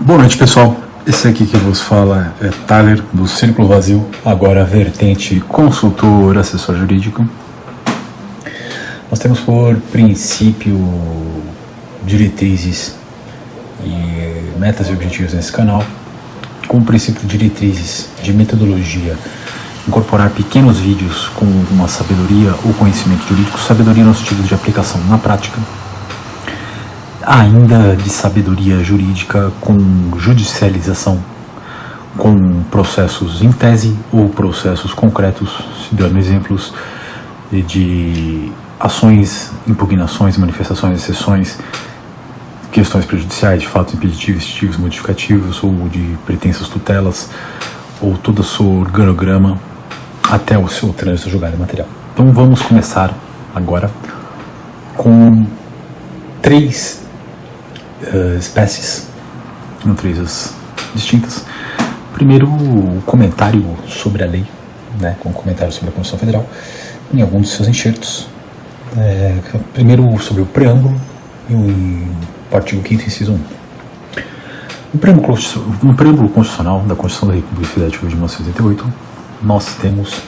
Boa noite, pessoal. Esse aqui que vos fala é Tyler, do Círculo Vazio, agora vertente consultor, assessor jurídico. Nós temos por princípio diretrizes e metas e objetivos nesse canal, como princípio diretrizes de metodologia, incorporar pequenos vídeos com uma sabedoria ou conhecimento jurídico, sabedoria no sentido de aplicação na prática, ainda de sabedoria jurídica com judicialização, com processos em tese ou processos concretos, dando exemplos de ações, impugnações, manifestações, exceções, questões prejudiciais, de fatos impeditivos, extintivos, modificativos ou de pretensas tutelas, ou todo o seu organograma até o seu trânsito julgado material. Então vamos começar agora com três espécies, naturezas distintas. Primeiro, o comentário sobre a lei, com comentário sobre a Constituição Federal, em algum dos seus enxertos. Primeiro, sobre o preâmbulo e o artigo 5º, inciso 1. No preâmbulo constitucional da Constituição da República Federativa de 1988, nós temos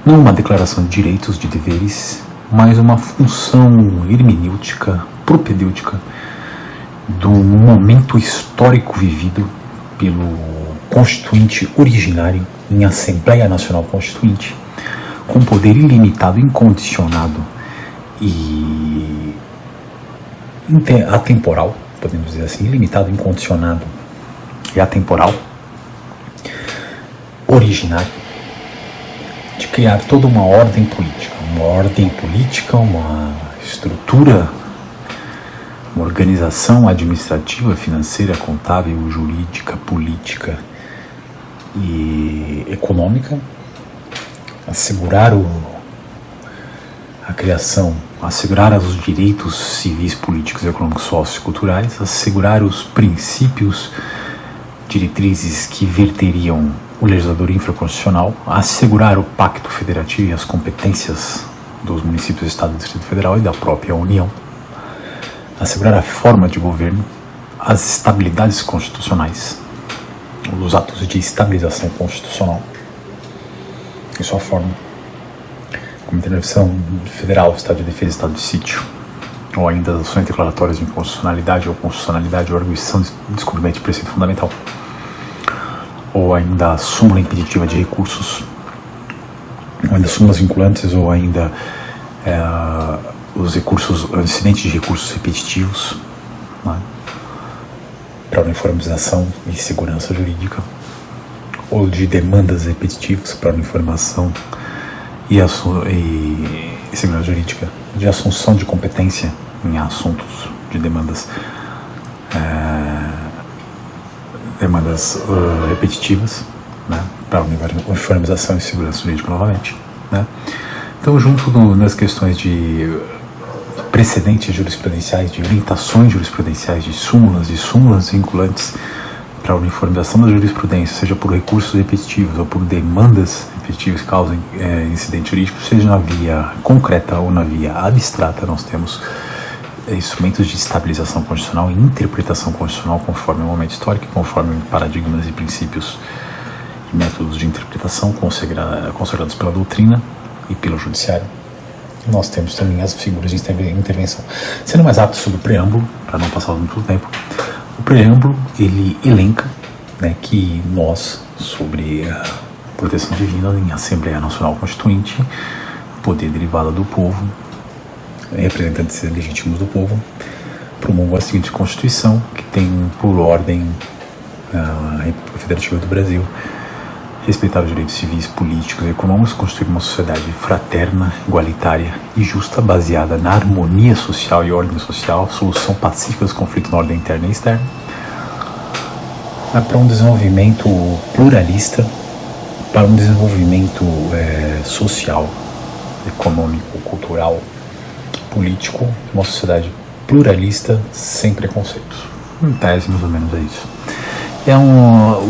não uma declaração de direitos, de deveres, mas uma função hermenêutica, propedêutica do momento histórico vivido pelo Constituinte originário em Assembleia Nacional Constituinte, com poder ilimitado, incondicionado e atemporal, podemos dizer assim, ilimitado, incondicionado e atemporal, originário, de criar toda uma ordem política, uma estrutura, uma organização administrativa, financeira, contábil, jurídica, política e econômica, assegurar a criação, assegurar os direitos civis, políticos, econômicos, socioculturais, assegurar os princípios, diretrizes que verteriam o legislador infraconstitucional, assegurar o pacto federativo e as competências dos municípios, Estado e Distrito Federal e da própria União, assegurar a forma de governo, as estabilidades constitucionais, os atos de estabilização constitucional e sua forma, como intervenção federal, Estado de defesa, Estado de sítio, ou ainda ações declaratórias de inconstitucionalidade ou constitucionalidade ou arguição de descumprimento de preceito fundamental, ou ainda a súmula impeditiva de recursos, ou ainda súmulas vinculantes, ou ainda os recursos, incidentes de recursos repetitivos, para uniformização e segurança jurídica, ou de demandas repetitivas para uniformização e segurança jurídica, de assunção de competência em assuntos de demandas repetitivas, para uniformização e segurança jurídica novamente. Então, junto nas questões de precedentes jurisprudenciais, de orientações jurisprudenciais, de súmulas vinculantes para a uniformização da jurisprudência, seja por recursos repetitivos ou por demandas repetitivas que causem incidente jurídico, seja na via concreta ou na via abstrata, nós temos instrumentos de estabilização constitucional e interpretação constitucional conforme o momento histórico, conforme paradigmas e princípios e métodos de interpretação consagrados pela doutrina e pelo judiciário. Nós temos também as figuras de intervenção. Sendo mais rápido sobre o preâmbulo, para não passar muito tempo, o preâmbulo, ele elenca que nós, sobre a proteção divina em Assembleia Nacional Constituinte, poder derivado do povo, representantes legítimos do povo, promulgam a seguinte Constituição, que tem por ordem a República Federativa do Brasil: respeitar os direitos civis, políticos e econômicos, construir uma sociedade fraterna, igualitária e justa, baseada na harmonia social e ordem social, solução pacífica dos conflitos na ordem interna e externa, para um desenvolvimento pluralista, para um desenvolvimento social, econômico, cultural, político, uma sociedade pluralista, sem preconceitos. Em tese, mais ou menos é isso.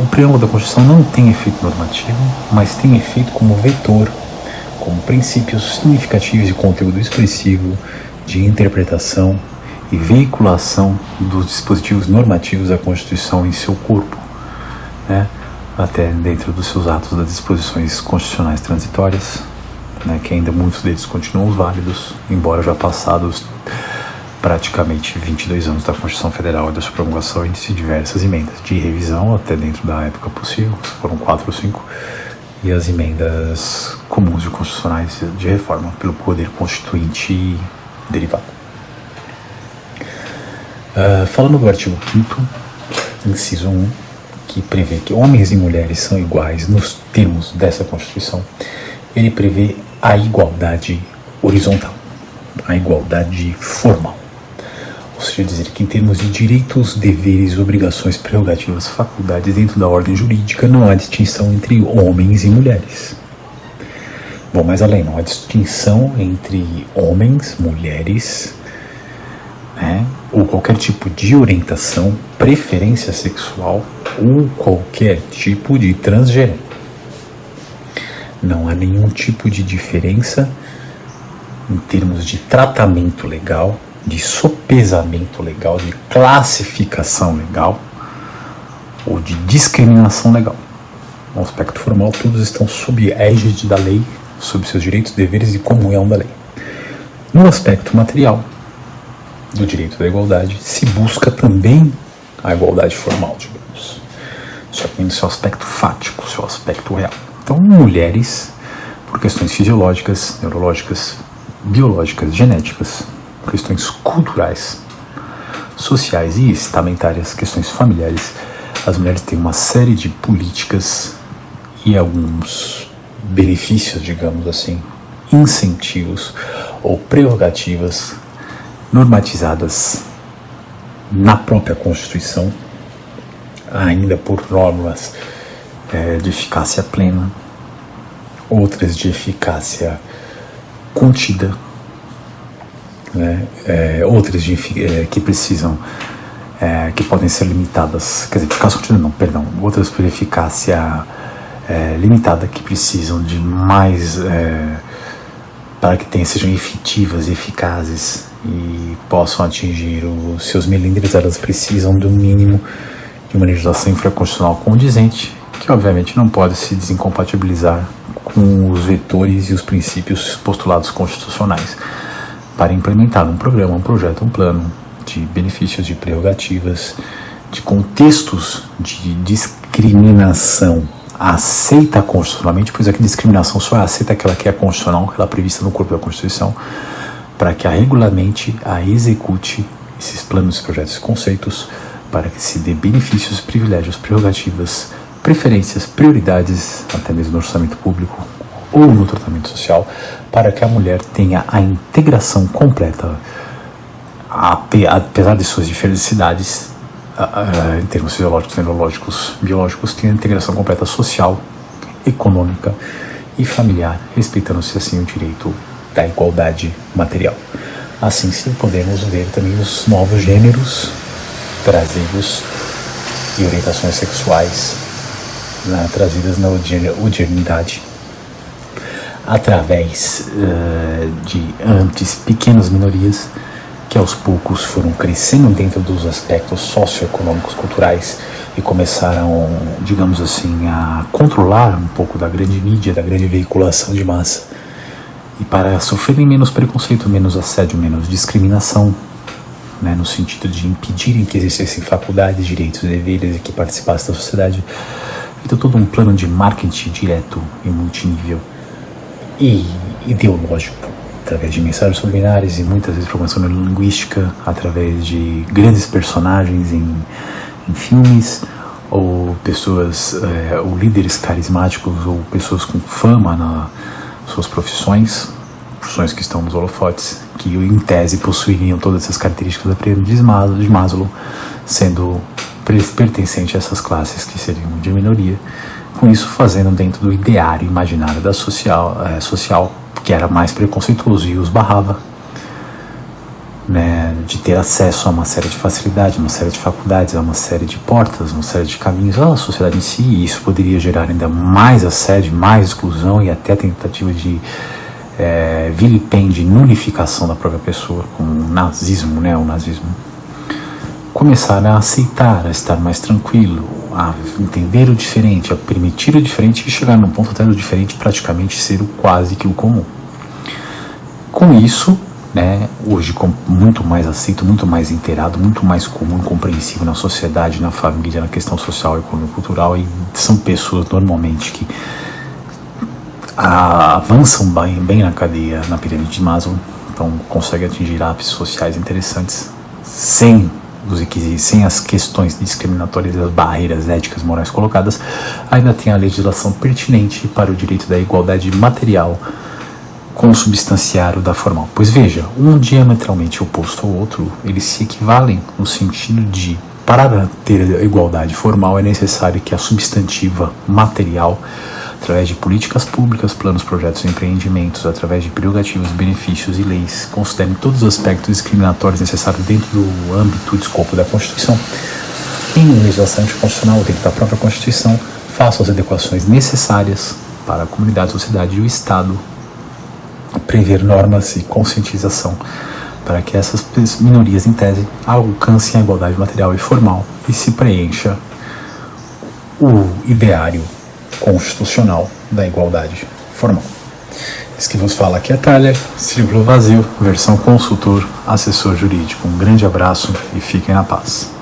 O preâmbulo da Constituição não tem efeito normativo, mas tem efeito como vetor, como princípios significativos de conteúdo expressivo, de interpretação e veiculação dos dispositivos normativos da Constituição em seu corpo, né? Até dentro dos seus atos das disposições constitucionais transitórias, né? Que ainda muitos deles continuam válidos, embora já passados praticamente 22 anos da Constituição Federal e da sua promulgação, índice de diversas emendas de revisão até dentro da época possível, foram 4 ou 5, e as emendas comuns de constitucionais de reforma pelo poder constituinte derivado. Falando do artigo 5º, inciso 1, que prevê que homens e mulheres são iguais nos termos dessa Constituição, ele prevê a igualdade horizontal, a igualdade formal. Ou seja, dizer que em termos de direitos, deveres, obrigações, prerrogativas, faculdades dentro da ordem jurídica não há distinção entre homens e mulheres. Bom, mais além, não há distinção entre homens, mulheres, né, ou qualquer tipo de orientação, preferência sexual ou qualquer tipo de transgênero. Não há nenhum tipo de diferença em termos de tratamento legal, de sopesamento legal, de classificação legal ou de discriminação legal. No aspecto formal, todos estão sob a égide da lei, sob seus direitos, deveres e comunhão da lei. No aspecto material do direito da igualdade, se busca também a igualdade formal, digamos, só que no seu aspecto fático, seu aspecto real. Então, mulheres, por questões fisiológicas, neurológicas, biológicas, genéticas, questões culturais, sociais e estamentárias, questões familiares, as mulheres têm uma série de políticas e alguns benefícios, digamos assim, incentivos ou prerrogativas normatizadas na própria Constituição, ainda por normas de eficácia plena, outras de eficácia contida, né? Outras que precisam, que podem ser limitadas, quer dizer, eficácia contida não, perdão, outras por eficácia limitada que precisam de mais, para que sejam efetivas e eficazes e possam atingir os seus melindres, elas precisam do mínimo de uma legislação infraconstitucional condizente, que obviamente não pode se desincompatibilizar com os vetores e os princípios postulados constitucionais para implementar um programa, um projeto, um plano de benefícios, de prerrogativas, de contextos de discriminação aceita constitucionalmente, pois aqui discriminação só aceita aquela que é constitucional, aquela prevista no corpo da Constituição, para que a regulamente, a execute esses planos, projetos e conceitos, para que se dê benefícios, privilégios, prerrogativas, preferências, prioridades, até mesmo no orçamento público ou no tratamento social, para que a mulher tenha a integração completa, apesar de suas diversidades, em termos fisiológicos, neurológicos, biológicos, tenha a integração completa social, econômica e familiar, respeitando-se assim o direito da igualdade material. Assim sim podemos ver também os novos gêneros trazidos e orientações sexuais trazidas na odernidade através de antes pequenas minorias que aos poucos foram crescendo dentro dos aspectos socioeconômicos, culturais e começaram, digamos assim, a controlar um pouco da grande mídia, da grande veiculação de massa, e para sofrerem menos preconceito, menos assédio, menos discriminação, né, no sentido de impedirem que existissem faculdades, direitos, deveres e que participassem da sociedade. Então todo um plano de marketing direto e multinível e ideológico, através de mensagens subliminares e muitas vezes programação neurolinguística, através de grandes personagens em filmes, ou pessoas, ou líderes carismáticos, ou pessoas com fama nas suas profissões que estão nos holofotes, que em tese possuiriam todas essas características da pirâmide de Maslow, sendo pertencente a essas classes que seriam de minoria, com isso fazendo dentro do ideário imaginário da social, que era mais preconceituoso e os barrava, né, de ter acesso a uma série de facilidades, uma série de faculdades, a uma série de portas, uma série de caminhos à sociedade em si, e isso poderia gerar ainda mais assédio, mais exclusão e até tentativa de vilipêndio e nulificação da própria pessoa, como o nazismo, né, o nazismo, começar a aceitar, a estar mais tranquilo, a entender o diferente, a permitir o diferente e chegar num ponto até do diferente praticamente ser o quase que o comum. Com isso, né, hoje muito mais aceito, muito mais inteirado, muito mais comum e compreensível na sociedade, na família, na questão social, econômica, cultural, e são pessoas normalmente que avançam bem na cadeia, na pirâmide de Maslow, então conseguem atingir ápices sociais interessantes sem as questões discriminatórias e as barreiras éticas e morais colocadas. Ainda tem a legislação pertinente para o direito da igualdade material consubstanciário da formal. Pois veja, um diametralmente oposto ao outro, eles se equivalem no sentido de, para ter a igualdade formal, é necessário que a substantiva material, através de políticas públicas, planos, projetos e empreendimentos, através de prerrogativas, benefícios e leis, considerem todos os aspectos discriminatórios necessários dentro do âmbito e escopo da Constituição. Em legislação constitucional, dentro da própria Constituição, façam as adequações necessárias para a comunidade, a sociedade e o Estado, prever normas e conscientização para que essas minorias, em tese, alcancem a igualdade material e formal e se preencha o ideário constitucional da igualdade formal. Esse que vos fala aqui é Thaler, Círculo Vazio, versão consultor, assessor jurídico. Um grande abraço e fiquem na paz.